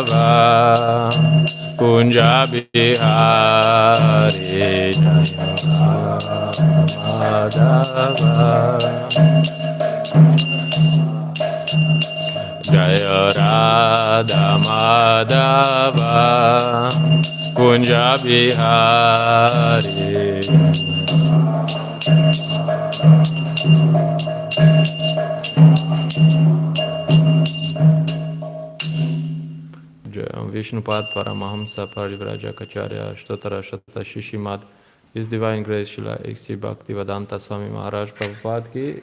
Madhava Kunja Bihari Jaya Madhava Jaya Radha Madhava Kunja Bihari Vishnupad Paramahamsa Parivrajacharya Shtotara Shata Shishimad His Divine Grace Srila A.C. Bhaktivedanta Swami Maharaj Prabhupada ki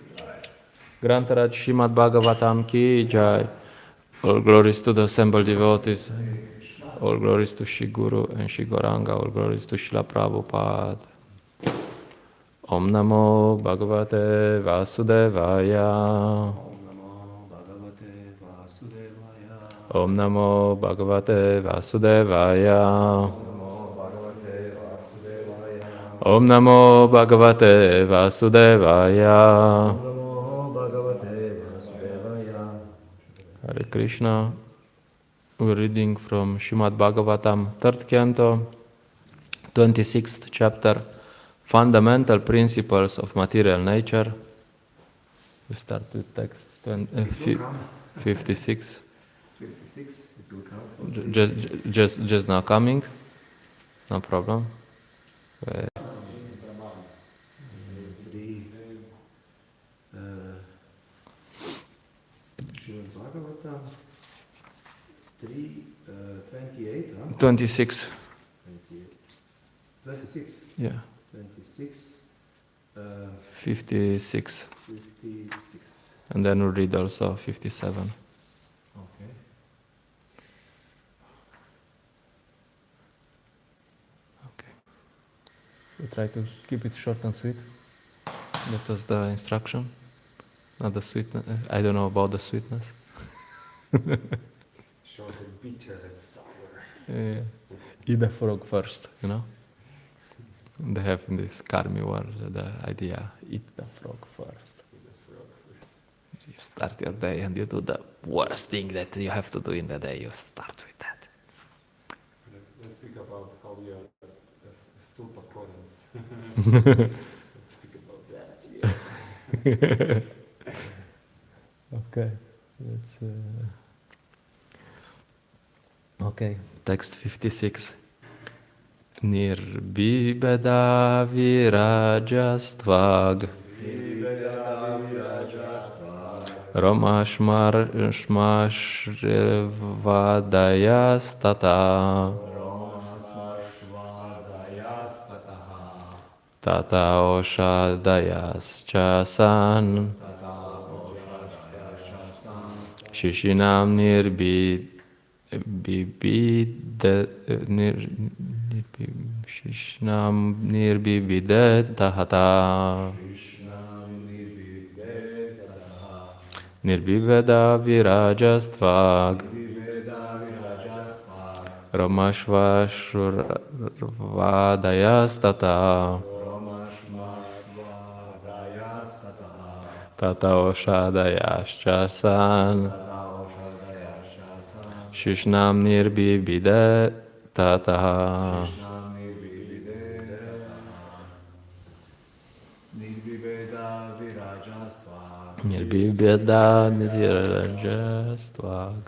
Grantaraj Srimad Bhagavatam ki Jai. All glories to the assembled devotees, all glories to Shri Guru and Shri Gauranga, all glories to Srila Prabhupada. Om Namo Bhagavate Vasudevaya. Om Namo Bhagavate Vasudevaya. Om Namo Bhagavate Vasudevaya. Hare Krishna. We're reading from Srimad Bhagavatam, 3rd canto, 26th chapter, Fundamental Principles of Material Nature. We start with text 56. 56, it will come. Just now coming, no problem. Bhagavatam 3:28, huh? 26. 26. Yeah. 26. 56. 56. And then we'll read also 57. Okay. Okay. We try to keep it short and sweet. That was the instruction. Not the sweetness. I don't know about the sweetness. Short and bitter and sour. Yeah. Eat the frog first, you know? They have in this Karmi world the idea, eat the frog first. You start your day and you do the worst thing that you have to do in the day. You start with that. Let's speak about how we are stupa Korans. Let's speak about that. Yeah. Okay. Okay. Text 56. Nirbibeda virajastvag Ramashmarshmashrvadayastata Tata oshadayaschasan Shishinam nirbibidetahata Nirbiveda virajastvag Ramashvashurvadayastata Tata oshadayaschasan Shishnam nirbibide tataha. Nirbibeda virajastvag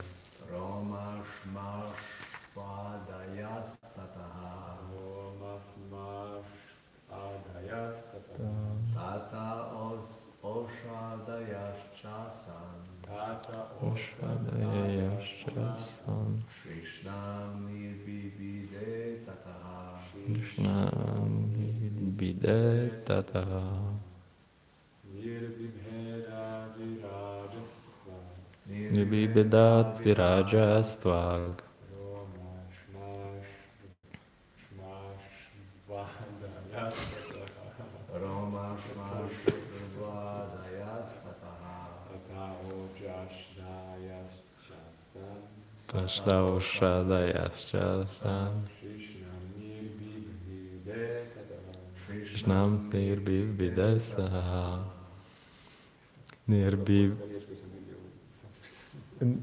Oshadayaschasan Krishnam nirbibide tataha. Krishnam nirbibide tataha. Nirbibeda virajastvag Tata oshadayaschasan Krishnam nirbibidesa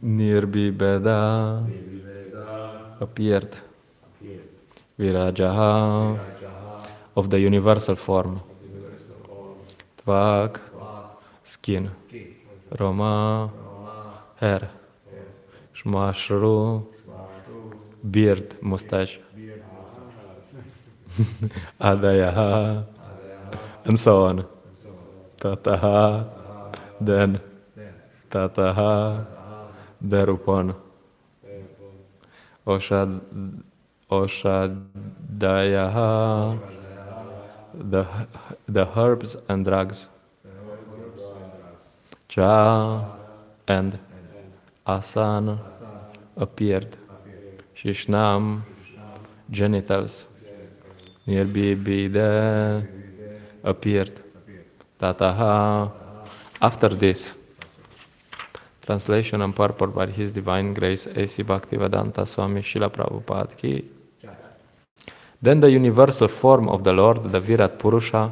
Nirbibeda appeared. appeared. Virajaha, Rajaha, of the universal form. universal form. Tvak, Vak, skin. skin. Roma, Rama, hair. hair. Shmashru, Svashu, beard, mustache. beard, Adayaha, Adayaha, and so on. and so on. Tataha, then. Then, Tataha, Taha, thereupon. thereupon. Oshad, Oshadayaha, the herbs and drugs. The herbs and drugs. Cha and And Asan Asan appeared. appeared. Shishnam, genitals. Nirbibide appeared. Tataha, after this. Translation and purport by His Divine Grace A.C. Bhaktivedanta Swami Srila Prabhupada ki. Then the universal form of the Lord, the Virat Purusha,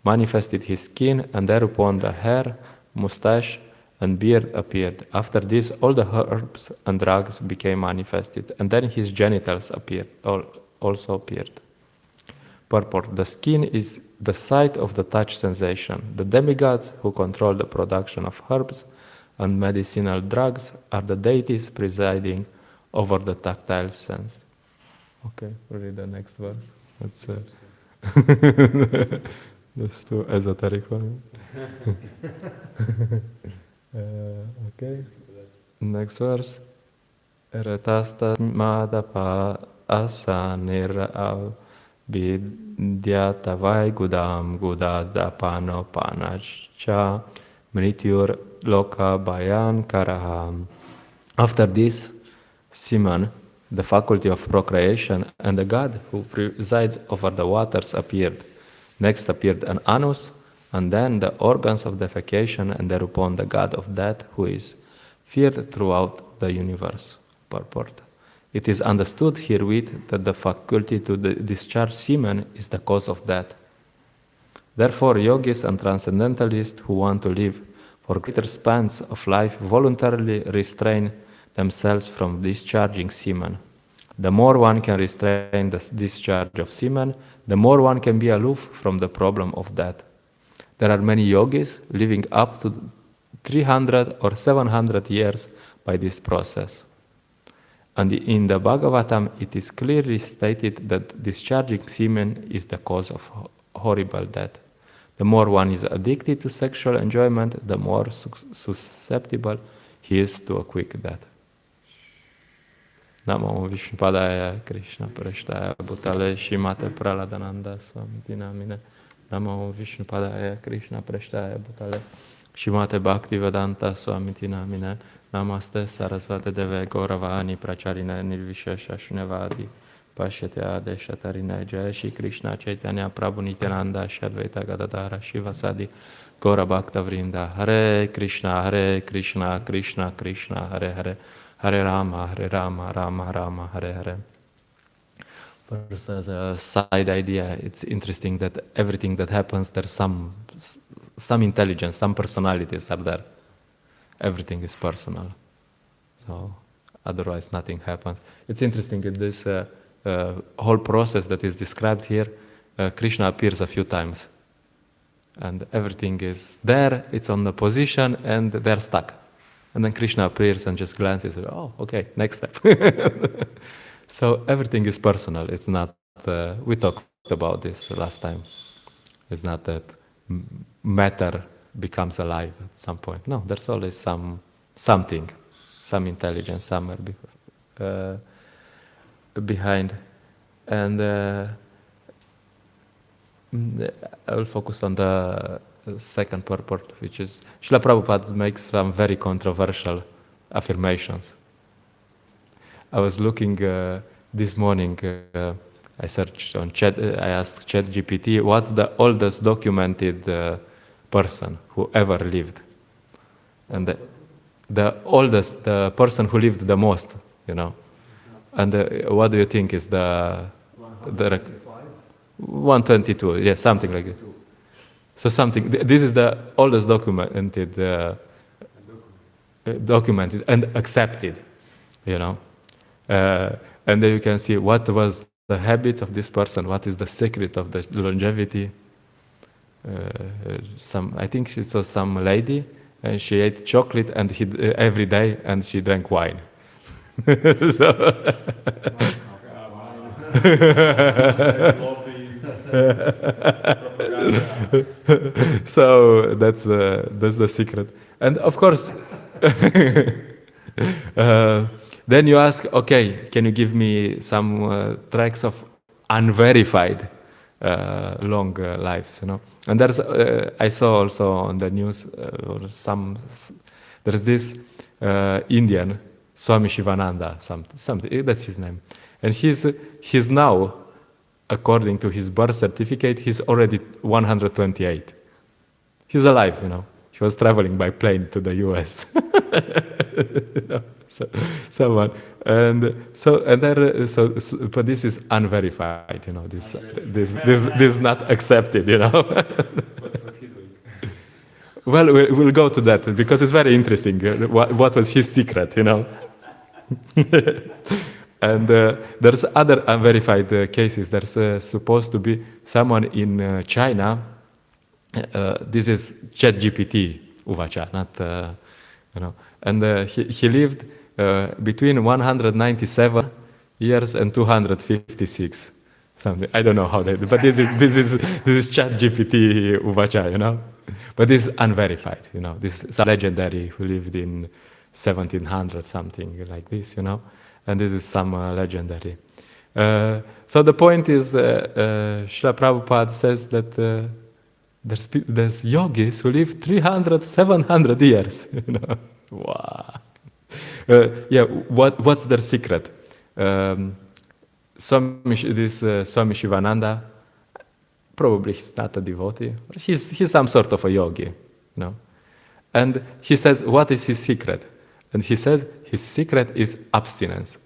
manifested his skin, and thereupon the hair, mustache, and beard appeared. After this, all the herbs and drugs became manifested, and then his genitals also appeared. Purport: the skin is the site of the touch sensation. The demigods who control the production of herbs and medicinal drugs are the deities presiding over the tactile sense. Okay, read the next verse. That's too esoteric one. Okay, next verse. Eretasta madapa asanir vidyatavai gudam gudadapano panachcha mrityur loka bayan karaham. After this, semen, the faculty of procreation, and the god who presides over the waters appeared. Next appeared an anus, and then the organs of defecation, and thereupon the god of death, who is feared throughout the universe. Purport: it is understood herewith that the faculty to discharge semen is the cause of death. Therefore, yogis and transcendentalists who want to live for greater spans of life voluntarily restrain themselves from discharging semen. The more one can restrain the discharge of semen, the more one can be aloof from the problem of death. There are many yogis living up to 300 or 700 years by this process. And in the Bhagavatam, it is clearly stated that discharging semen is the cause of horrible death. The more one is addicted to sexual enjoyment, the more susceptible he is to a quick death. Namo Vishnupadaya Krishna Prashtaya Bhutale Shrimate Praladananda Swamiti Namine. Namo Vishnupadaya Krishna Prashtaya Bhutale Shrimate Bhaktivedanta Swamiti Namine. Namaste Sarasvate Deve Gauravani Pracharine Nirvishesha Shnevadi Pashyate Adeshatarine Jai Shri Krishna Chaitanya Prabhu Nityananda Shadvaita Gadadara Shivasadi Gaura Bhakta Vrinda. Hare Krishna Krishna Krishna Hare Hare Hare Rama Rama Rama Hare Hare. First, as a side idea, it's interesting that everything that happens, there's some intelligence, some personalities are there. Everything is personal. So otherwise nothing happens. It's interesting in this whole process that is described here, Krishna appears a few times. And everything is there, it's on the position, and they're stuck. And then Krishna appears and just glances, oh, okay, next step. So everything is personal. It's not, we talked about this last time. It's not that matter becomes alive at some point. No, there's always something, some intelligence somewhere behind. And I will focus on the second purport, which is Srila Prabhupada makes some very controversial affirmations. I was looking this morning, I searched on chat, I asked ChatGPT, what's the oldest documented person who ever lived? And the oldest, the person who lived the most, you know. And what do you think is the 122, yeah, something like it. So something, this is the oldest documented and accepted, you know. and then you can see what was the habits of this person, what is the secret of the longevity. I think it was some lady, and she ate chocolate and every day, and she drank wine. So, so that's the secret. And of course, then you ask, okay, can you give me some tracks of unverified long lives, you know? And there's, I saw also on the news, there's this Indian, Swami Shivananda, something, that's his name. And he's now, according to his birth certificate, he's already 128. He's alive, you know. He was traveling by plane to the US. You know, someone. But this is unverified, you know. This is not accepted, you know. What was he doing? Well, we'll go to that because it's very interesting. What was his secret, you know? And there's other unverified cases. There's supposed to be someone in China. This is ChatGPT, Uvacha, not, you know. And he lived between 197 years and 256, something. I don't know how they do, but this is ChatGPT, Uvacha, you know. But this is unverified, you know. This is a legendary who lived in 1700, something like this, you know. And this is some legendary. So the point is, Srila Prabhupada says that there's yogis who live 300, 700 years. You know? Wow. What's their secret? Swami Shivananda, probably he's not a devotee. He's some sort of a yogi, you know. And he says, what is his secret? And he says his secret is abstinence.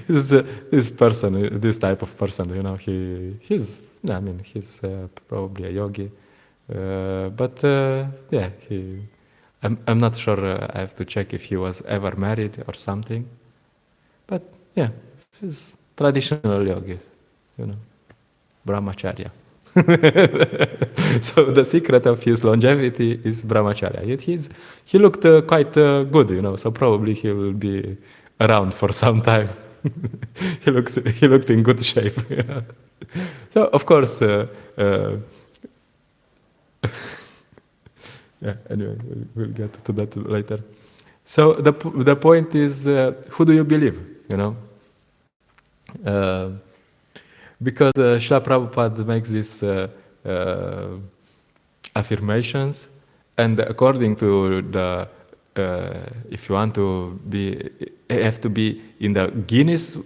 This person, this type of person, you know, he's probably a yogi, but I'm not sure. I have to check if he was ever married or something. But yeah, he's traditional yogi, you know, brahmacharya. So the secret of his longevity is brahmacharya. Yet he looked quite good, you know. So probably he will be around for some time. he looked in good shape. You know? So of course, yeah. Anyway, we'll get to that later. So the point is, who do you believe? You know. Because Srila Prabhupada makes these affirmations, and according to the, if you want to be, you have to be in the Guinness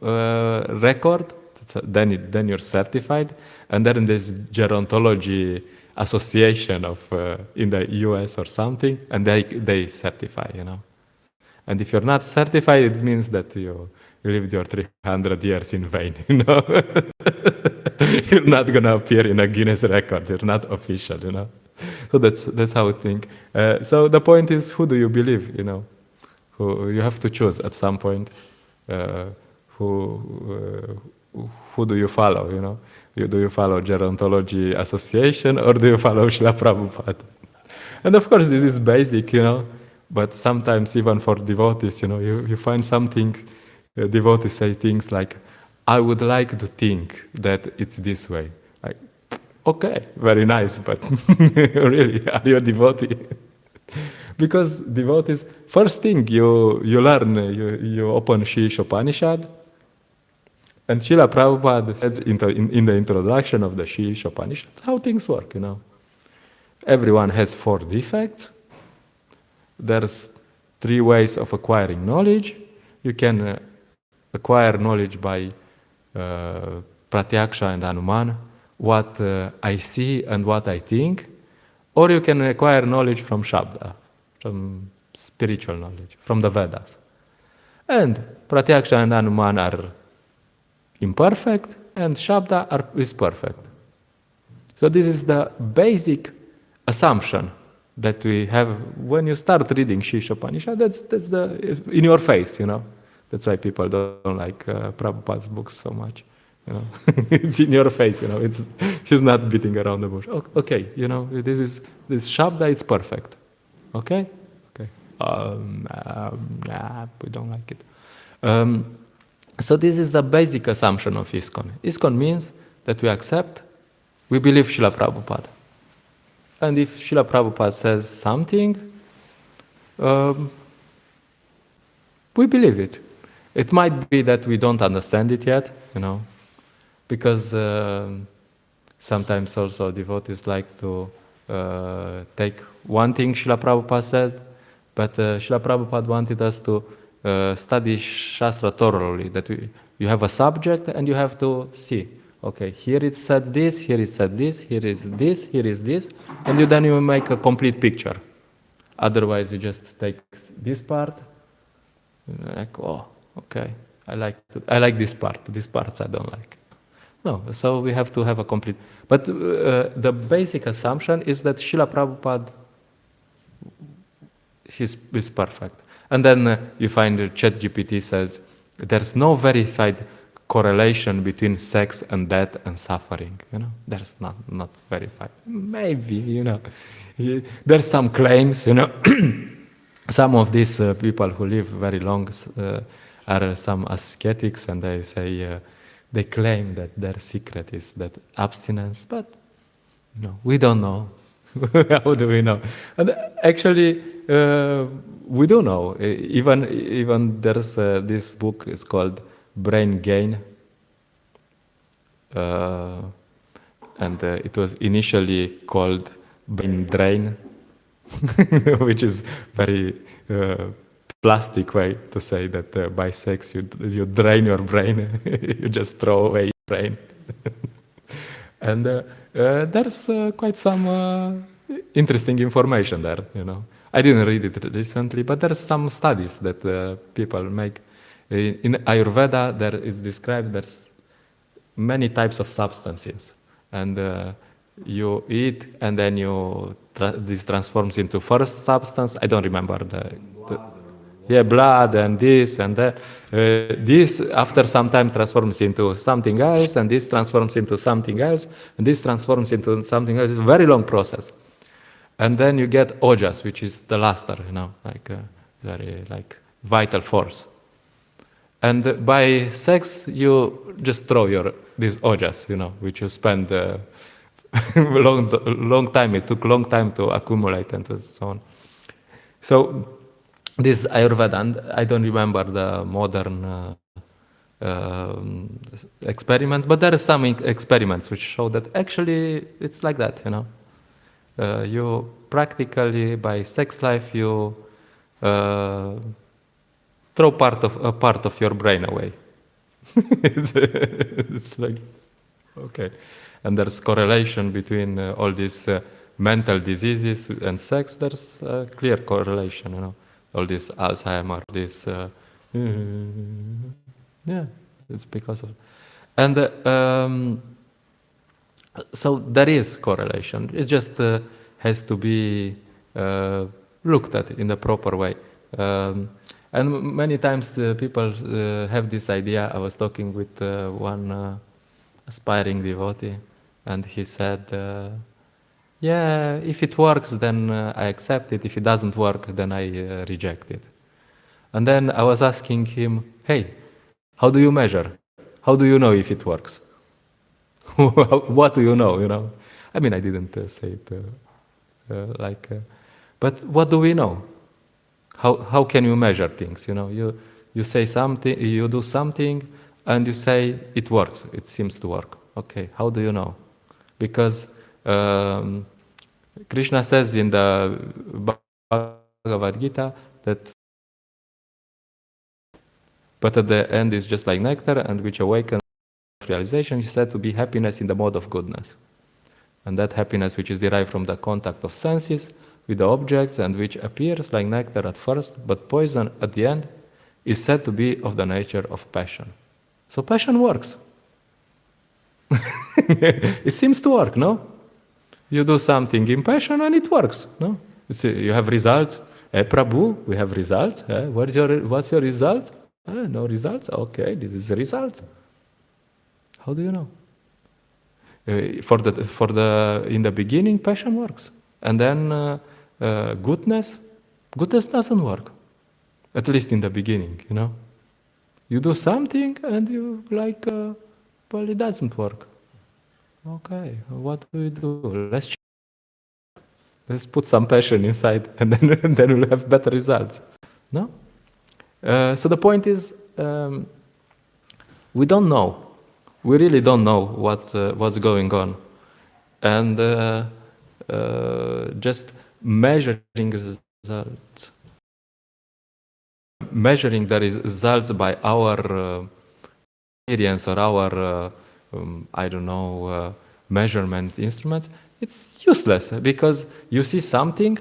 record, so then you're certified, and then there's gerontology association of in the US or something, and they certify, you know. And if you're not certified, it means that you lived your 300 years in vain, you know. You're not going to appear in a Guinness record. You're not official, you know. So that's how I think. So the point is, who do you believe, you know? Who you have to choose at some point. Who do you follow, you know? Do you follow Gerontology Association or do you follow Srila Prabhupada? And of course, this is basic, you know. But sometimes even for devotees, you know, you find something, devotees say things like, I would like to think that it's this way. Like, okay, very nice, but really, are you a devotee? Because devotees, first thing you learn, you open Sri Upanishad, and Srila Prabhupada says in the introduction of the Sri Upanishad how things work, you know. Everyone has 4 defects. There's 3 ways of acquiring knowledge. You can acquire knowledge by pratyaksha and anuman, what I see and what I think, or you can acquire knowledge from shabda, from spiritual knowledge, from the Vedas. And pratyaksha and anuman are imperfect, and shabda is perfect. So this is the basic assumption that we have when you start reading Sri Upanishad. That's in your face, you know. That's why people don't like Prabhupada's books so much. You know, it's in your face. You know, he's not beating around the bush. Okay, you know, this Shabda is perfect. Okay, okay. We don't like it. So this is the basic assumption of ISKCON. ISKCON means that we believe Srila Prabhupada. And if Srila Prabhupada says something, we believe it. It might be that we don't understand it yet, you know, because sometimes also devotees like to take one thing Srila Prabhupada says, but Srila Prabhupada wanted us to study Shastra thoroughly, that you have a subject and you have to see, okay, here it said this, here it said this, here is this, here is this, and then you make a complete picture. Otherwise, you just take this part, like, oh, okay, I like this part. These parts I don't like. No, so we have to have a complete. But the basic assumption is that Srila Prabhupada is perfect. And then you find ChatGPT says there's no verified correlation between sex and death and suffering. You know, there's not verified. Maybe, you know, there's some claims. You know, some of these people who live very long are some ascetics, and they say they claim that their secret is that abstinence, but no, we don't know. How do we know? And actually, we do know. Even there's this book is called Brain Gain, and it was initially called Brain Drain, which is very plastic way to say that by sex you drain your brain, you just throw away your brain. And there's quite some interesting information there, you know. I didn't read it recently, but there's some studies that people make. In Ayurveda, there is described there's many types of substances, and you eat, and then this transforms into first substance. I don't remember blood and this and that. This after some time transforms into something else, and this transforms into something else, and this transforms into something else. It's a very long process. And then you get ojas, which is the luster, you know, like very like vital force. And by sex, you just throw these ojas, you know, which you spend long time. It took long time to accumulate and so on. So this Ayurveda, and I don't remember the modern experiments, but there are some experiments which show that actually it's like that, you know. You practically, by sex life, you throw a part of your brain away. It's like, okay. And there's correlation between all these mental diseases and sex. There's a clear correlation, you know. All this Alzheimer, this, yeah, it's because of, and so there is correlation. It just has to be looked at in the proper way. And many times people have this idea. I was talking with one aspiring devotee, and he said, yeah, if it works, then I accept it. If it doesn't work, then I reject it. And then I was asking him, hey, how do you measure? How do you know if it works? What do you know, you know? I mean, I didn't say it but what do we know? How can you measure things, you know? You say something, you do something, and you say it works, it seems to work. Okay, how do you know? Because Krishna says in the Bhagavad Gita that but at the end is just like nectar, and which awakens realization is said to be happiness in the mode of goodness. And that happiness which is derived from the contact of senses with the objects and which appears like nectar at first, but poison at the end, is said to be of the nature of passion. So passion works. It seems to work, no? You do something in passion and it works, no? You see, you have results. Prabhu, we have results. What's your result? No results? Okay, this is the result. How do you know? In the beginning, passion works. And then goodness doesn't work. At least in the beginning, you know. You do something and you like, well, it doesn't work. Okay, what do we do? Let's put some passion inside, and then we'll have better results. No? So the point is, we don't know. We really don't know what's going on, and just measuring the results by our experience or our I don't know measurement instruments, it's useless because you see something,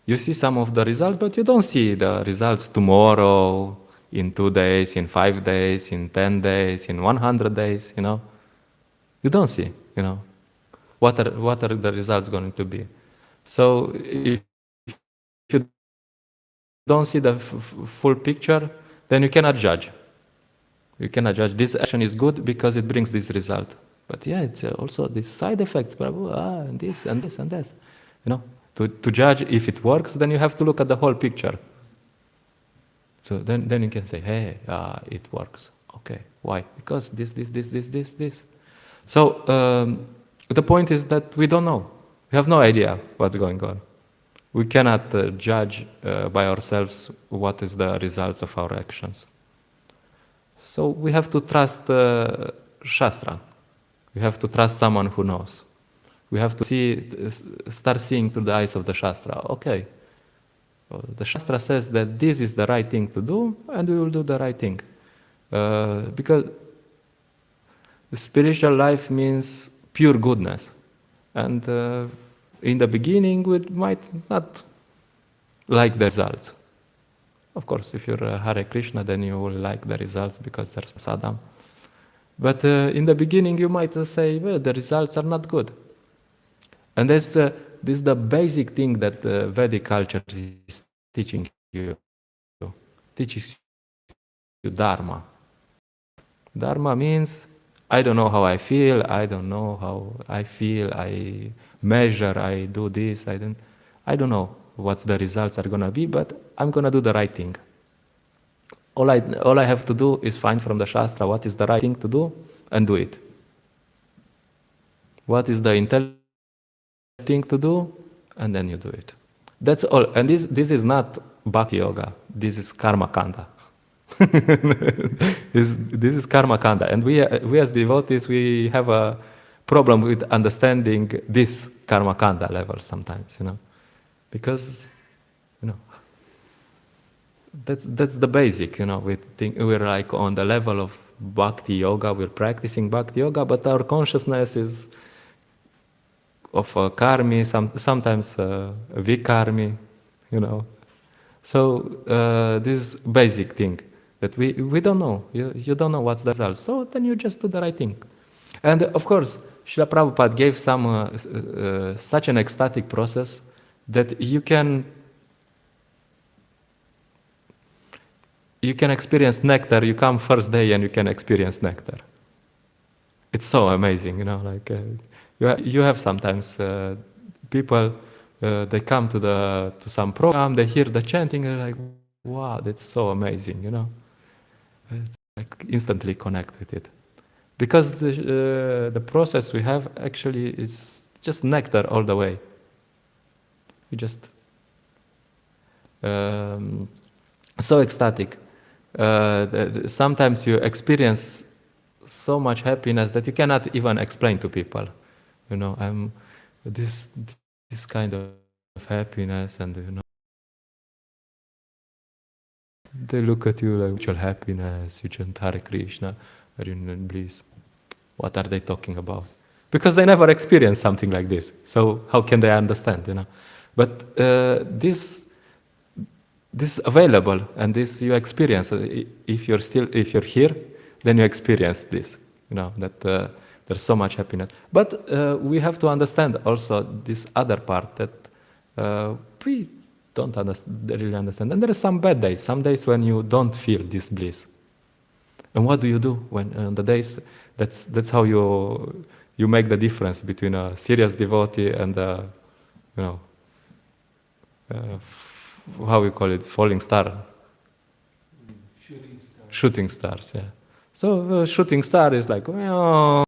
you see some of the results, but you don't see the results tomorrow, in 2 days, in 5 days, in 10 days, in 100 days, you know. You don't see, you know, what are the results going to be. So if you don't see the full picture, then you cannot judge. You cannot judge. This action is good because it brings this result. But yeah, it's also these side effects, and this and this and this. You know, to judge if it works, then you have to look at the whole picture. So then you can say, hey, it works. Okay, why? Because this. So the point is that we don't know. We have no idea what's going on. We cannot judge by ourselves what is the results of our actions. So we have to trust Shastra. We have to trust someone who knows. We have to start seeing through the eyes of the Shastra. Okay, the Shastra says that this is the right thing to do, and we will do the right thing. Because spiritual life means pure goodness. And in the beginning, we might not like the results. Of course, if you're Hare Krishna, then you will like the results because there's sadham. But in the beginning, you might say, well, the results are not good. And this is the basic thing that Vedic culture is teaching you. Teaches you Dharma. Dharma means, I don't know how I feel, I don't know how I feel, I measure, I do this, I don't know what the results are going to be, but I'm going to do the right thing. All I have to do is find from the Shastra what is the right thing to do and do it. What is the intelligent thing to do, and then you do it. That's all. And this is not Bhakti Yoga. This is Karma Kanda. this is Karma Kanda. And we as devotees, we have a problem with understanding this Karma Kanda level sometimes, you know. Because, you know, that's the basic, you know. We're like on the level of Bhakti Yoga, we're practicing Bhakti Yoga, but our consciousness is of karmi, sometimes vikarmi, you know. So this is basic thing that we don't know. You don't know what's the result. So then you just do the right thing. And of course, Srila Prabhupada gave such an ecstatic process that you can experience nectar. You come first day and you can experience nectar. It's so amazing, you know. Like you have sometimes people they come to some program, they hear the chanting, and they're like, wow, that's so amazing, you know. It's like instantly connect with it, because the process we have actually is just nectar all the way. You just so ecstatic. Sometimes you experience so much happiness that you cannot even explain to people. You know, I'm this kind of happiness, and you know, they look at you like, mutual happiness, you chant Hare Krishna, are you in bliss? What are they talking about? Because they never experienced something like this. So how can they understand, you know? But this is available, and this you experience. If you're here, then you experience this, you know, that there's so much happiness. But we have to understand also this other part that we don't really understand. And there are some bad days, some days when you don't feel this bliss. And what do you do when on the days? That's how you make the difference between a serious devotee and a, you know, how we call it, falling star. Shooting star. Shooting stars, yeah. So shooting star is like, oh,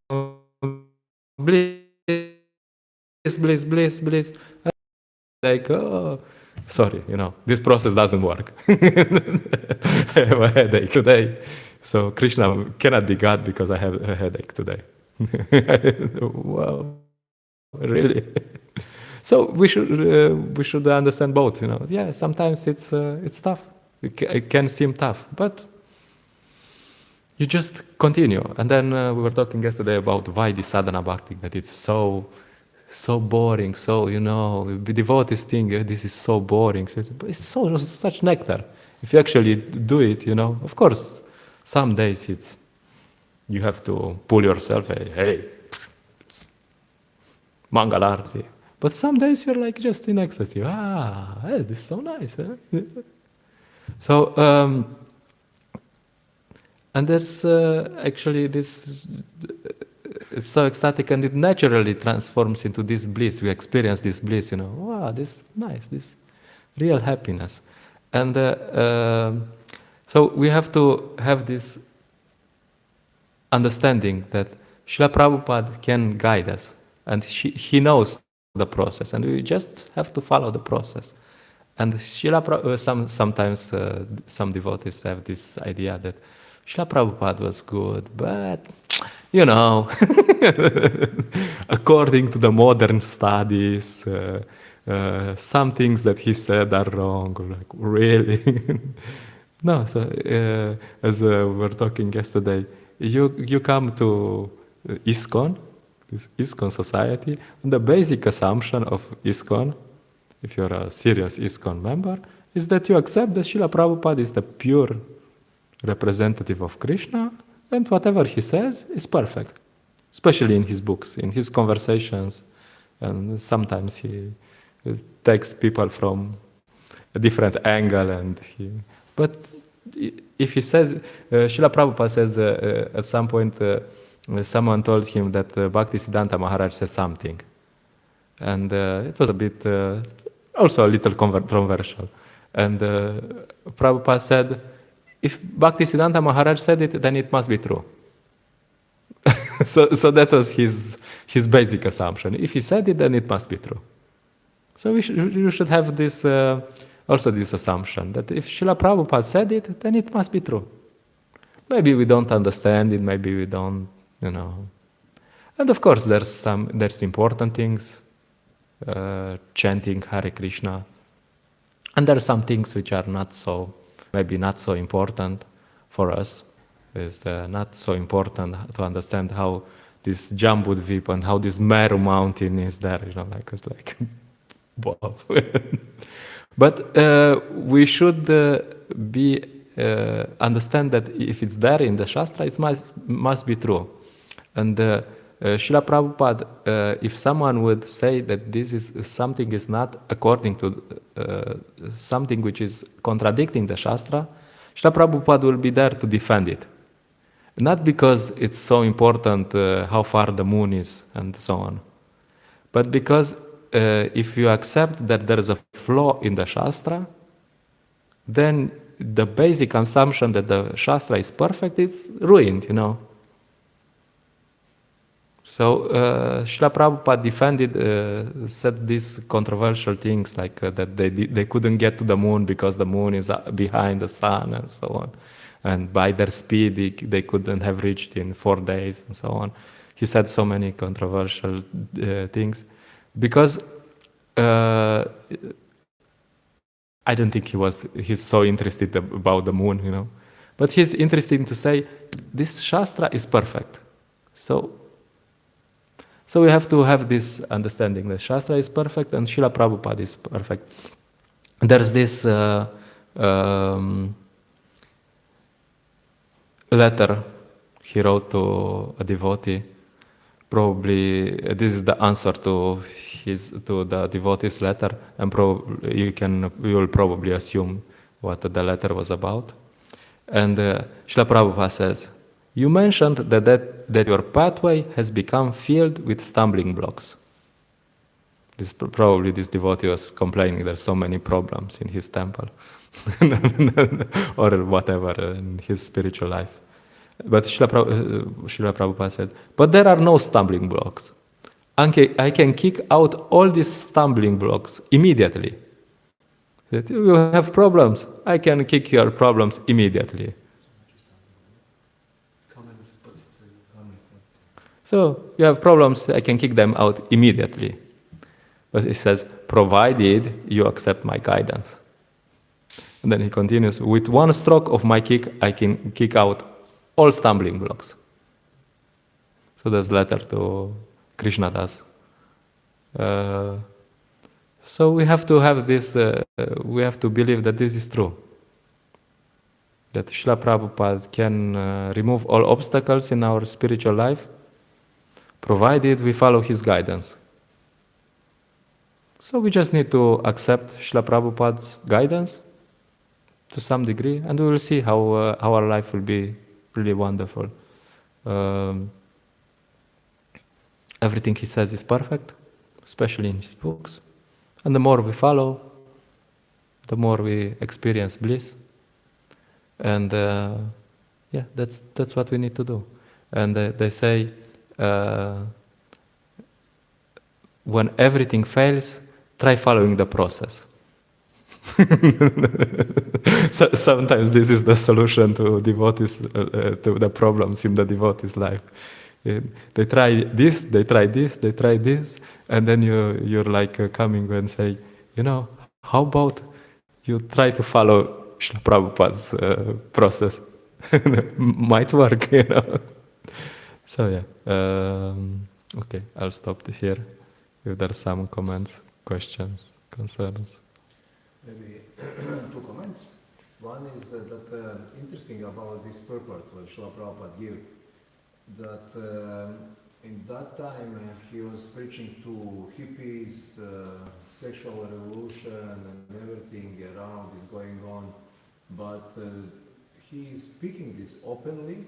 bliss, bliss, bliss, bliss. Like, oh, sorry, this process doesn't work. I have a headache today. So Krishna cannot be God because I have a headache today. Wow, really? So we should understand both. Yeah, sometimes it's tough. It can seem tough, but you just continue. And then we were talking yesterday about why the sadhana bhakti, that it's so boring. So the devotees think this is so boring. But it's such nectar. If you actually do it, of course, some days you have to pull yourself. Hey, it's Mangalarti. But some days you're like just in ecstasy. Hey, this is so nice. Huh? So, and there's actually this, it's so ecstatic, and it naturally transforms into this bliss. We experience this bliss, wow, this is nice, this real happiness. And so we have to have this understanding that Srila Prabhupada can guide us, and he knows the process, and we just have to follow the process. And sometimes some devotees have this idea that Srila Prabhupada was good, but according to the modern studies, some things that he said are wrong. Like, really? No. So as we were talking yesterday, you come to ISKCON, this ISKCON society, and the basic assumption of ISKCON, if you're a serious ISKCON member, is that you accept that Srila Prabhupada is the pure representative of Krishna, and whatever he says is perfect, especially in his books, in his conversations, and sometimes he takes people from a different angle, but if he says, Srila Prabhupada says at some point, someone told him that Bhaktisiddhanta Maharaj said something, and it was a bit, also a little controversial, and Prabhupada said, if Bhaktisiddhanta Maharaj said it, then it must be true. So that was his basic assumption. If he said it, then it must be true. So you should have this also this assumption that if Srila Prabhupada said it, then it must be true. Maybe we don't understand it, maybe we don't, And of course, there's important things, chanting Hare Krishna, and there are some things which are maybe not so important for us. It's not so important to understand how this Jambudvip and how this Meru mountain is there, it's like, wow. But we should understand that if it's there in the Shastra, it must be true. And Srila Prabhupada, if someone would say that this is something is not according to something which is contradicting the Shastra, Srila Prabhupada will be there to defend it. Not because it's so important how far the moon is and so on, but because if you accept that there is a flaw in the Shastra, then the basic assumption that the Shastra is perfect is ruined, So Srila Prabhupada defended, said these controversial things like that they couldn't get to the moon because the moon is behind the sun and so on. And by their speed, they couldn't have reached in 4 days and so on. He said so many controversial things because I don't think he's so interested about the moon, But he's interested to say this Shastra is perfect. So we have to have this understanding that Shastra is perfect and Srila Prabhupada is perfect. There's this letter he wrote to a devotee. Probably this is the answer to the devotee's letter, and you will probably assume what the letter was about. And Srila Prabhupada says, you mentioned that your pathway has become filled with stumbling blocks. Probably this devotee was complaining there's so many problems in his temple or whatever in his spiritual life. But Srila Prabhupada said, but there are no stumbling blocks. I can kick out all these stumbling blocks immediately. That you have problems, I can kick your problems immediately. So you have problems, I can kick them out immediately. But he says, provided you accept my guidance. And then he continues, with one stroke of my kick, I can kick out all stumbling blocks. So there's letter to Krishna Das. So we have to have this, we have to believe that this is true. That Srila Prabhupada can remove all obstacles in our spiritual life, provided we follow his guidance. So we just need to accept Srila Prabhupada's guidance to some degree, and we will see how our life will be really wonderful. Everything he says is perfect, especially in his books. And the more we follow, the more we experience bliss. And yeah, that's what we need to do. And they say, when everything fails, try following the process. So sometimes this is the solution to devotees, to the problems in the devotee's life. They try this, they try this, they try this, and then you're like coming and say, how about you try to follow Srila Prabhupada's process? Might work, So yeah, okay, I'll stop here. If there are some comments, questions, concerns. Maybe two comments. One is that interesting about this purport what Srila Prabhupada gave, that in that time he was preaching to hippies, sexual revolution and everything around is going on, but he is speaking this openly,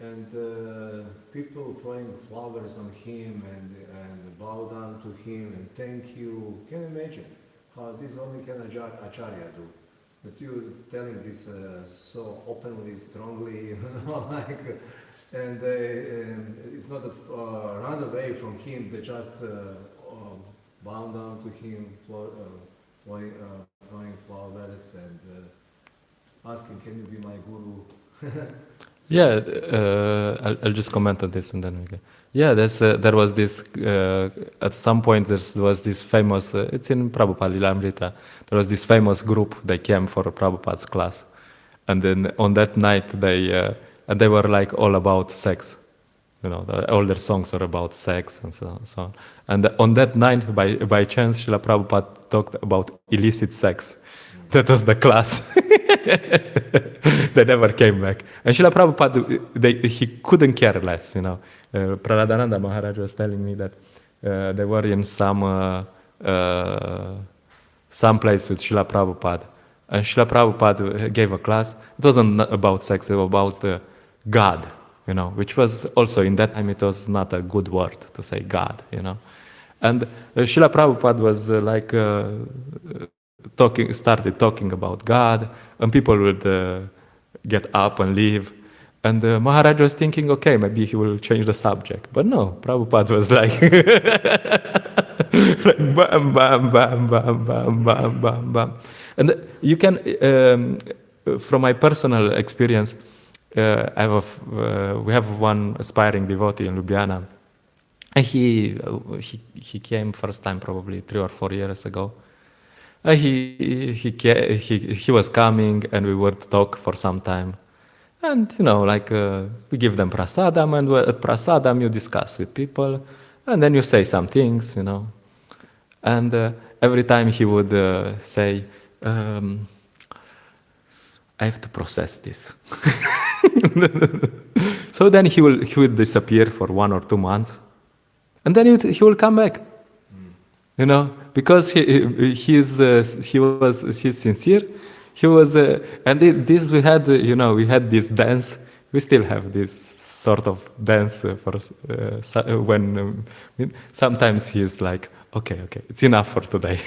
and people throwing flowers on him and bow down to him and thank you. Can you imagine how this only can Acharya do? That you telling this so openly, strongly, like, and it's not that run away from him. They just bow down to him, throwing flowers and asking, "Can you be my guru?" Yeah, I'll just comment on this and then we go. Yeah, there was this, at some point there was this famous, it's in Prabhupada Lilamrita, there was this famous group, they came for Prabhupada's class. And then on that night, they were like all about sex. All their songs are about sex and so on. And on that night, by chance, Srila Prabhupada talked about illicit sex. That was the class. They never came back. And Srila Prabhupada, he couldn't care less, Praladananda Maharaj was telling me that they were in some place with Srila Prabhupada. And Srila Prabhupada gave a class. It wasn't about sex, it was about God, which was also, in that time, it was not a good word to say God, And Srila Prabhupada was started talking about God, and people would get up and leave. And Maharaj was thinking, okay, maybe he will change the subject. But no, Prabhupada was like, like bam, bam, bam, bam, bam, bam, bam, bam. And you can, from my personal experience, we have one aspiring devotee in Ljubljana. And he came first time probably 3 or 4 years ago. He was coming and we would talk for some time. And, we give them prasadam, and at prasadam you discuss with people, and then you say some things, And every time he would say, I have to process this. So then he would disappear for 1 or 2 months, and then he will come back, because he's sincere. he was, and this we had, we had this dance. We still have this sort of dance when sometimes he's like, okay, it's enough for today.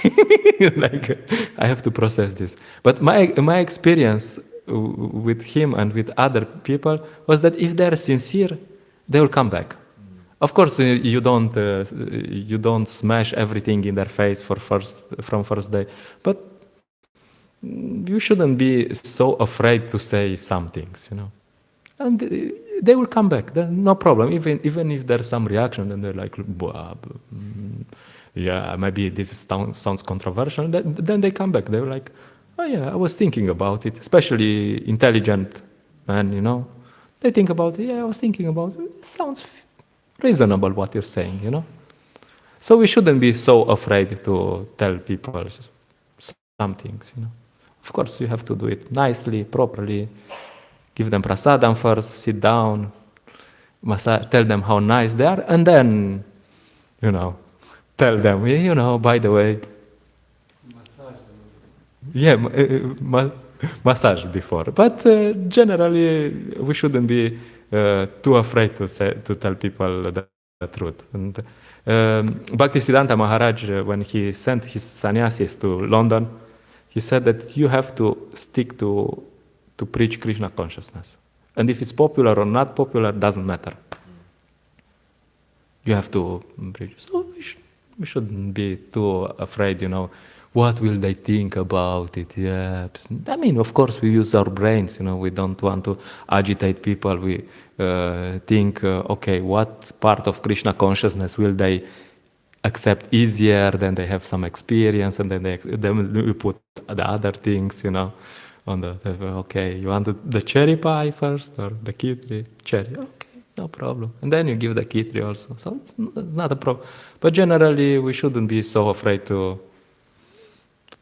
Like, I have to process this. But my experience with him and with other people was that if they're sincere, they will come back. Of course, you don't smash everything in their face from first day, but you shouldn't be so afraid to say some things, and they will come back. No problem. Even if there's some reaction, and they're like, yeah, maybe this sounds controversial. Then they come back. They're like, oh yeah, I was thinking about it. Especially intelligent men, they think about it. Yeah, I was thinking about it. It sounds reasonable what you're saying, So we shouldn't be so afraid to tell people some things, Of course, you have to do it nicely, properly. Give them prasadam first, sit down, tell them how nice they are, and then, tell them, by the way. Massage. Yeah, massage before. But generally, we shouldn't be too afraid to tell people the truth. And Bhaktisiddhanta Maharaj, when he sent his sannyasis to London, he said that you have to stick to preach Krishna consciousness. And if it's popular or not popular, doesn't matter. You have to preach. So we shouldn't be too afraid, what will they think about it? Yeah. I mean, of course, we use our brains, we don't want to agitate people. We think, okay, what part of Krishna consciousness will they accept easier, then they have some experience, and then we put the other things, on okay, you want the cherry pie first or the kitri? Cherry, okay, no problem. And then you give the kitri also. So it's not a problem. But generally, we shouldn't be so afraid to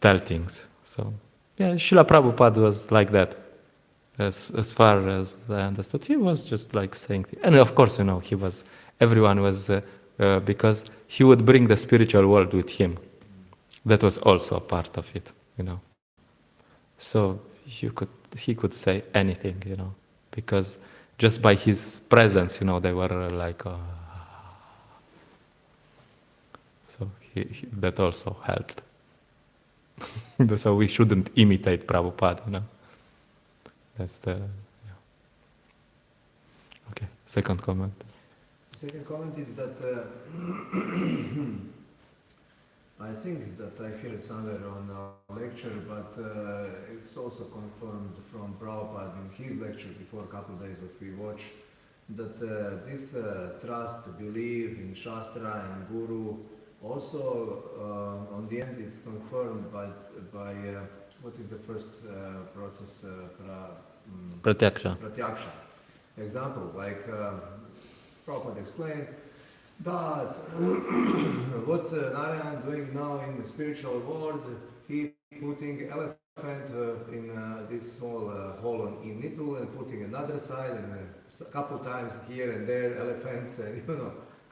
tell things. So, yeah, Srila Prabhupada was like that. As far as I understood, he was just like saying things. And of course, everyone was, because he would bring the spiritual world with him. That was also a part of it, So he could say anything, because just by his presence, they were like, so that also helped. So we shouldn't imitate Prabhupada, That's the, Okay, second comment. The second comment is that I think that I heard somewhere on a lecture, but it's also confirmed from Prabhupada in his lecture before a couple of days that we watched, that this trust, belief in Shastra and Guru, also on the end it's confirmed by what is the first process? Pratyaksha. Pratyaksha. Example, like Prabhupada explained, but what Narayan doing now in the spiritual world, he putting elephant in this small hole in Nittul and putting another side and a couple times here and there elephants and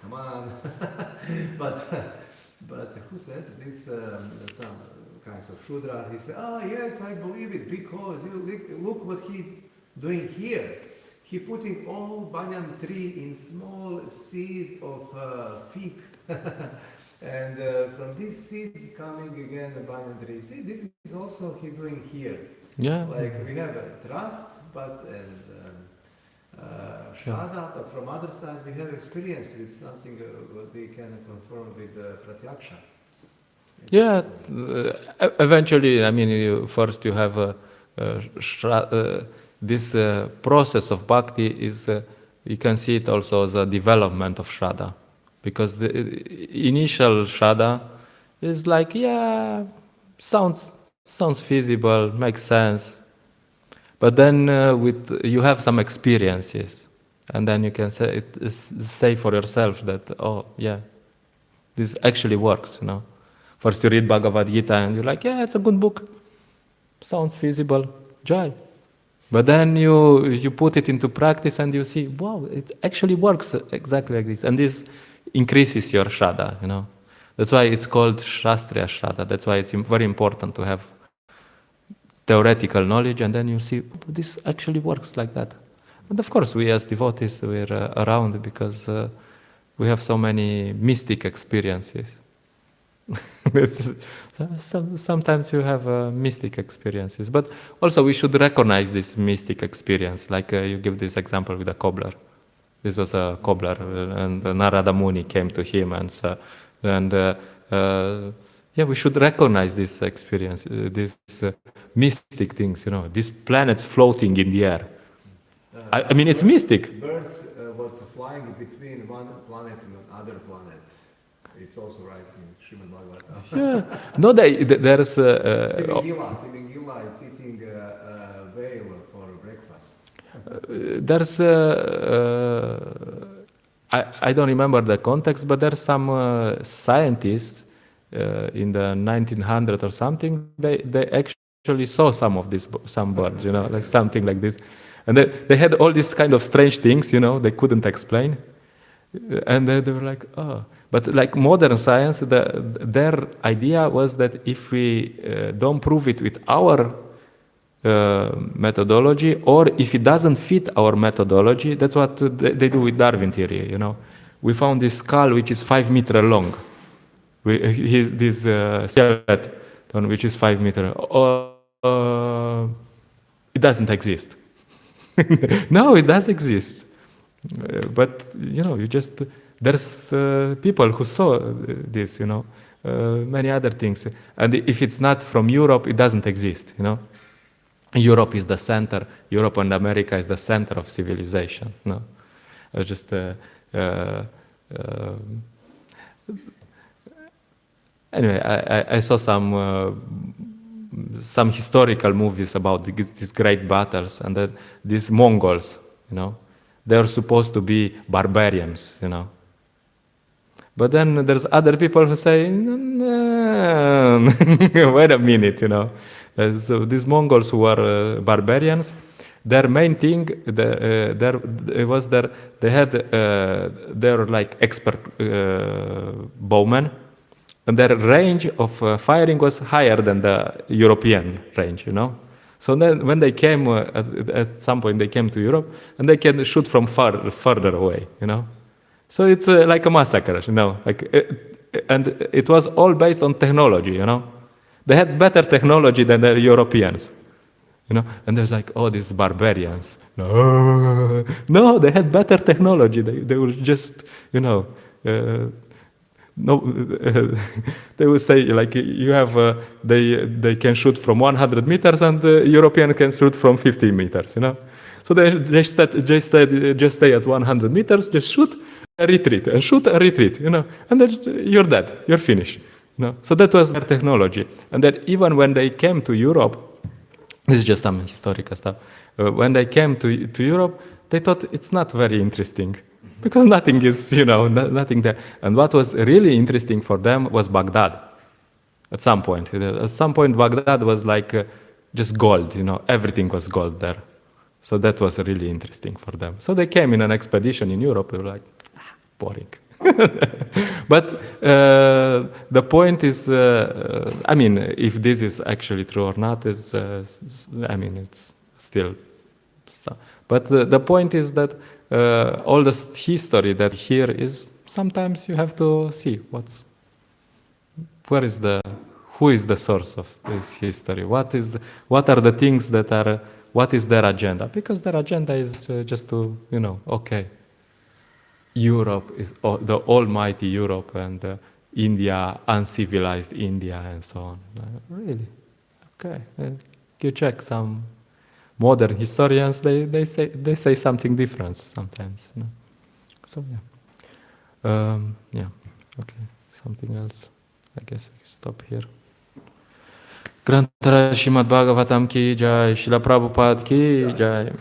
come on. but who said this? Some kinds of Shudra. He said, yes, I believe it because you look what he doing here. He putting all banyan tree in small seed of fig, and from this seed coming again a banyan tree. See, this is also he doing here. Yeah. Like we have a trust, but Shraddha, but from other side we have experience with something what we can confirm with Pratyaksha. Yeah, eventually, I mean, first you have this process of bhakti is, you can see it also as a development of Shraddha. Because the initial Shraddha is like, yeah, sounds feasible, makes sense. But then you have some experiences. And then you can say for yourself that, oh, yeah, this actually works, First you read Bhagavad Gita and you're like, yeah, it's a good book. Sounds feasible. Joy. But then you put it into practice and you see, wow, it actually works exactly like this. And this increases your Shraddha, That's why it's called Shastriya Shraddha. That's why it's very important to have theoretical knowledge, and then you see this actually works like that. And of course, we as devotees, we're around because we have so many mystic experiences. Sometimes you have mystic experiences, but also we should recognize this mystic experience. Like you give this example with a cobbler. This was a cobbler, and Narada Muni came to him, and yeah, we should recognize this experience, these mystic things. These planets floating in the air. I mean, it's mystic. Birds were flying between one planet and another planet. It's also right in Srimad Bhagavatam. Yeah. No, there's. Timingila is eating a whale for breakfast. There's. I don't remember the context, but there's some scientists in the 1900 or something. They actually saw some birds, like something like this, and they had all these kind of strange things, they couldn't explain, and they were like, oh. But like modern science, their idea was that if we don't prove it with our methodology, or if it doesn't fit our methodology, that's what they do with Darwin theory. We found this skull which is 5 meters long. This skeleton which is 5 meters. It doesn't exist. No, it does exist. But you just. There's people who saw this, many other things. And if it's not from Europe, it doesn't exist, Europe is the center. Europe and America is the center of civilization. Just anyway, I saw some historical movies about these great battles, and that these Mongols, they are supposed to be barbarians, But then there's other people who say, no, wait a minute, So these Mongols who were barbarians, their main thing they were like expert bowmen, and their range of firing was higher than the European range, So then when they came, at some point they came to Europe, and they can shoot from further away, So it's like a massacre, and it was all based on technology, They had better technology than the Europeans, And there's like, oh, these barbarians. No, they had better technology. They were just, they would say like you have they can shoot from 100 meters and the European can shoot from 50 meters, So they just stay at 100 meters, just shoot, retreat, and shoot, and retreat, and then you're dead, you're finished, So that was their technology. And that even when they came to Europe, this is just some historical stuff. When they came to Europe, they thought it's not very interesting because nothing is, nothing there. And what was really interesting for them was Baghdad. At some point, Baghdad was like just gold. Everything was gold there. So that was really interesting for them. So they came in an expedition in Europe. They were like, boring. But the point is, if this is actually true or not, it's still. But the point is that all this history that here is, sometimes you have to see who is the source of this history? What are the things that are? What is their agenda? Because their agenda is just to, okay. Europe is the almighty Europe, and India, uncivilized India, and so on. Really? Okay. You check some modern historians; they say something different sometimes. So yeah. Okay. Something else. I guess we stop here. Grantara Srimad Bhagavatam ki jai, Srila Prabhupada ki jai.